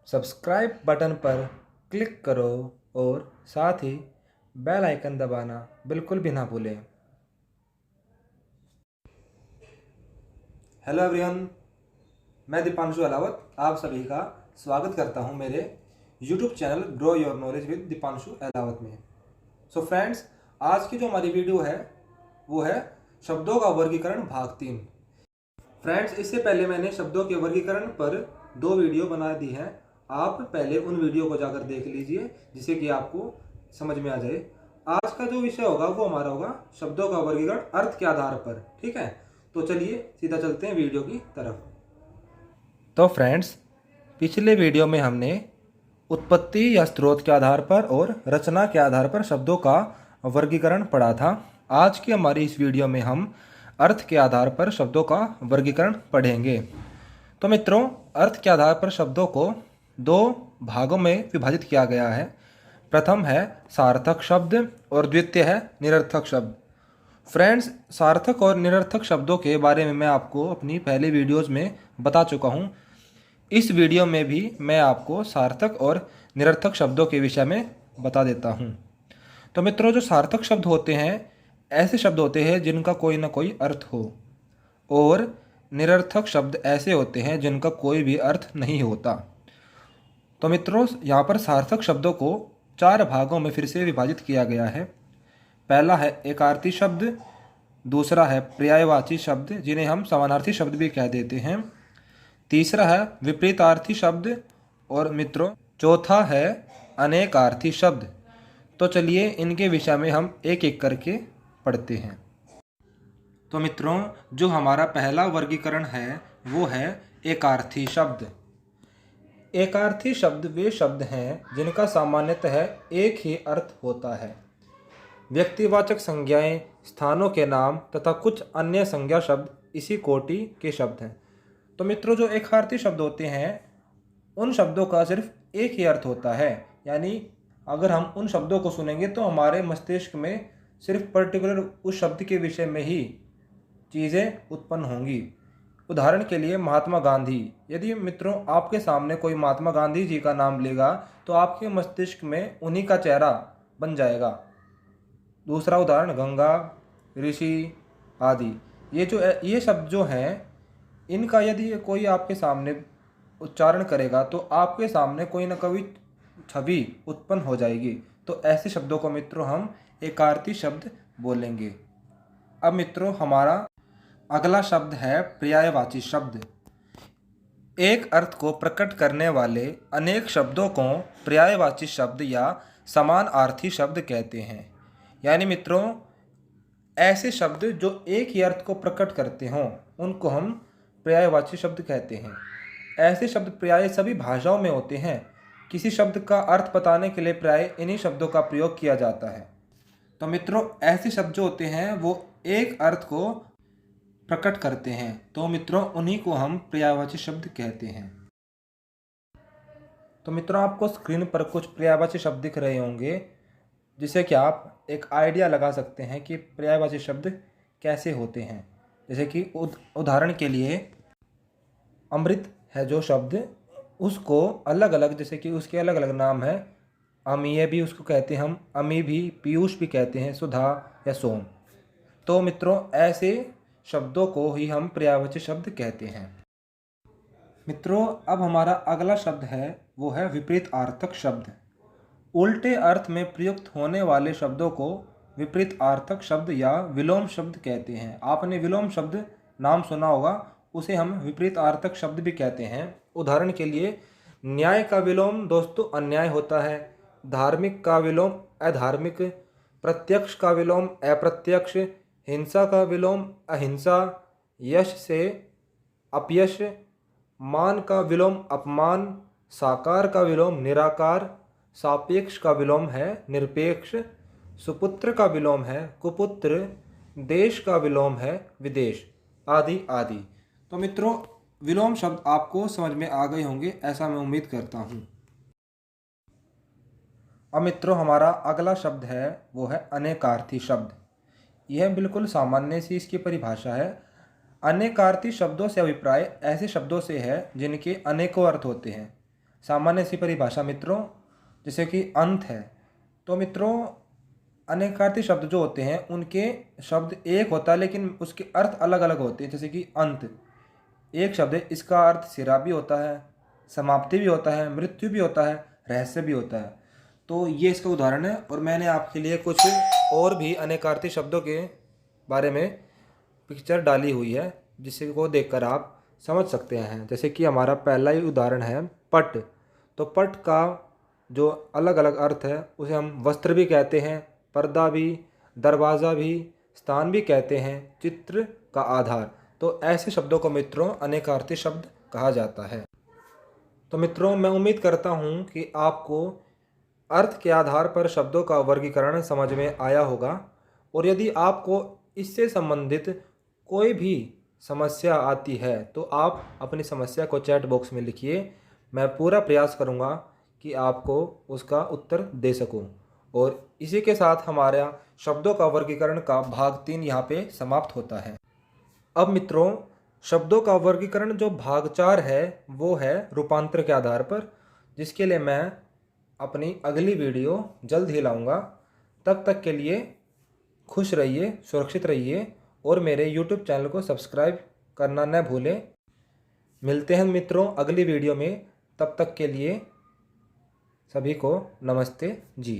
Subscribe button पर click करो और साथ ही बेल आइकन दबाना बिल्कुल भी ना भूलें। हेलो एवरीवन, मैं दीपांशु अलावत आप सभी का स्वागत करता हूं मेरे YouTube channel grow your knowledge with Deepanshu Alawat में। सो फ्रेंड्स, आज की जो हमारी वीडियो है वो है शब्दों का वर्गीकरण भाग 3। फ्रेंड्स, इससे पहले मैंने शब्दों के वर्गीकरण पर 2 वीडियो बना दी हैं। आप पहले उन वीडियो को जाकर देख लीजिए जिससे कि आपको समझ में आ जाए। आज का जो विषय होगा वो हमारा होगा शब्दों का वर्गीकरण अर्थ के आधार पर। ठीक है, तो चलिए सीधा चलते हैं वीडियो की तरफ। तो फ्रेंड्स, पिछले वीडियो में हमने उत्पत्ति या स्रोत के आधार पर और रचना के आधार पर शब्दों का वर्गीकरण पढ़ा था। आज की हमारी इस वीडियो में हम अर्थ के आधार पर शब्दों का वर्गीकरण पढ़ेंगे। तो मित्रों, अर्थ के आधार पर शब्दों को 2 भागों में विभाजित किया गया है। प्रथम है सार्थक शब्द और द्वितीय है निरर्थक शब्द। फ्रेंड्स, सार्थक और निरर्थक शब्दों के बारे में मैं आपको अपनी पहले वीडियोस में बता चुका हूँ। इस वीडियो में भी मैं आपको सार्थक और निरर्थक शब्दों के विषय में बता देता हूँ। तो मित्रों, जो सार्थक शब्द होते हैं ऐसे शब्द होते हैं जिनका कोई ना कोई अर्थ हो, और निरर्थक शब्द ऐसे होते हैं जिनका कोई भी अर्थ नहीं होता। तो मित्रों, यहाँ पर सार्थक शब्दों को 4 भागों में फिर से विभाजित किया गया है। पहला है एकार्थी शब्द, दूसरा है पर्यायवाची शब्द जिन्हें हम समानार्थी शब्द भी कह देते हैं, तीसरा है विपरीतार्थी शब्द, और मित्रों चौथा है अनेकार्थी शब्द। तो चलिए इनके विषय में हम एक एक करके पढ़ते हैं। तो मित्रों, जो हमारा पहला वर्गीकरण है वो है एकार्थी शब्द। एकार्थी शब्द वे शब्द हैं जिनका सामान्यतः एक ही अर्थ होता है। व्यक्तिवाचक संज्ञाएं, स्थानों के नाम तथा कुछ अन्य संज्ञा शब्द इसी कोटि के शब्द हैं। तो मित्रों, जो एकार्थी शब्द होते हैं उन शब्दों का सिर्फ एक ही अर्थ होता है। यानी अगर हम उन शब्दों को सुनेंगे तो हमारे मस्तिष्क में सिर्फ पर्टिकुलर उस शब्द के विषय में ही चीज़ें उत्पन्न होंगी। उदाहरण के लिए महात्मा गांधी, यदि मित्रों आपके सामने कोई महात्मा गांधी जी का नाम लेगा तो आपके मस्तिष्क में उन्हीं का चेहरा बन जाएगा। दूसरा उदाहरण गंगा, ऋषि आदि। ये शब्द जो हैं इनका यदि कोई आपके सामने उच्चारण करेगा तो आपके सामने कोई ना कोई छवि उत्पन्न हो जाएगी। तो ऐसे शब्दों को मित्रों हम एकार्थी शब्द बोलेंगे। अब मित्रों, हमारा अगला शब्द है पर्यायवाची शब्द। एक अर्थ को प्रकट करने वाले अनेक शब्दों को पर्यायवाची शब्द या समानार्थी शब्द कहते हैं। यानी मित्रों, ऐसे शब्द जो एक ही अर्थ को प्रकट करते हों उनको हम पर्यायवाची शब्द कहते हैं। ऐसे शब्द प्राय सभी भाषाओं में होते हैं। किसी शब्द का अर्थ बताने के लिए प्राय इन्हीं शब्दों का प्रयोग किया जाता है। तो मित्रों, ऐसे शब्द जो होते हैं वो एक अर्थ को प्रकट करते हैं, तो मित्रों उन्हीं को हम पर्यायवाची शब्द कहते हैं। तो मित्रों, आपको स्क्रीन पर कुछ पर्यायवाची शब्द दिख रहे होंगे जिससे कि आप एक आइडिया लगा सकते हैं कि पर्यायवाची शब्द कैसे होते हैं। जैसे कि उदाहरण के लिए अमृत है जो शब्द, उसको अलग अलग, जैसे कि उसके अलग अलग नाम है। अमीय भी उसको कहते हैं हम, अमी भी, पीयूष भी कहते हैं, सुधा या सोम। तो मित्रों, ऐसे शब्दों को ही हम पर्यायवाची शब्द कहते हैं। मित्रों, अब हमारा अगला शब्द है वो है विपरीतार्थक शब्द। उल्टे अर्थ में प्रयुक्त होने वाले शब्दों को विपरीतार्थक शब्द या विलोम शब्द कहते हैं। आपने विलोम शब्द नाम सुना होगा, उसे हम विपरीतार्थक शब्द भी कहते हैं। उदाहरण के लिए न्याय का विलोम दोस्तों अन्याय होता है, धार्मिक का विलोम अधार्मिक, प्रत्यक्ष का विलोम अप्रत्यक्ष, हिंसा का विलोम अहिंसा, यश से अपयश, मान का विलोम अपमान, साकार का विलोम निराकार, सापेक्ष का विलोम है निरपेक्ष, सुपुत्र का विलोम है कुपुत्र, देश का विलोम है विदेश, आदि आदि। तो मित्रों, विलोम शब्द आपको समझ में आ गए होंगे, ऐसा मैं उम्मीद करता हूँ। अब मित्रों, हमारा अगला शब्द है वो है अनेकार्थी शब्द। यह बिल्कुल सामान्य सी इसकी परिभाषा है। अनेकार्थी शब्दों से अभिप्राय ऐसे शब्दों से है जिनके अनेकों अर्थ होते हैं। सामान्य सी परिभाषा मित्रों, जैसे कि अंत है। तो मित्रों अनेकार्थी शब्द जो होते हैं उनके शब्द एक होता है लेकिन उसके अर्थ अलग अलग होते हैं। जैसे कि अंत एक शब्द है, इसका अर्थ सिरा भी होता है, समाप्ति भी होता है, मृत्यु भी होता है, रहस्य भी होता है। तो ये इसका उदाहरण है। और मैंने आपके लिए कुछ और भी अनेकार्थी शब्दों के बारे में पिक्चर डाली हुई है जिसको देखकर आप समझ सकते हैं। जैसे कि हमारा पहला ही उदाहरण है पट। तो पट का जो अलग अलग अर्थ है उसे हम वस्त्र भी कहते हैं, पर्दा भी, दरवाज़ा भी, स्थान भी कहते हैं, चित्र का आधार। तो ऐसे शब्दों को मित्रों अनेकार्थी शब्द कहा जाता है। तो मित्रों मैं उम्मीद करता हूँ कि आपको अर्थ के आधार पर शब्दों का वर्गीकरण समझ में आया होगा। और यदि आपको इससे संबंधित कोई भी समस्या आती है तो आप अपनी समस्या को चैट बॉक्स में लिखिए। मैं पूरा प्रयास करूँगा कि आपको उसका उत्तर दे सकूँ। और इसी के साथ हमारा शब्दों का वर्गीकरण का भाग 3 यहाँ पे समाप्त होता है। अब मित्रों शब्दों का वर्गीकरण जो भाग 4 है वो है रूपांतर के आधार पर, जिसके लिए मैं अपनी अगली वीडियो जल्द ही लाऊंगा। तब तक के लिए खुश रहिए, सुरक्षित रहिए और मेरे YouTube चैनल को सब्सक्राइब करना न भूलें। मिलते हैं मित्रों अगली वीडियो में, तब तक के लिए सभी को नमस्ते जी।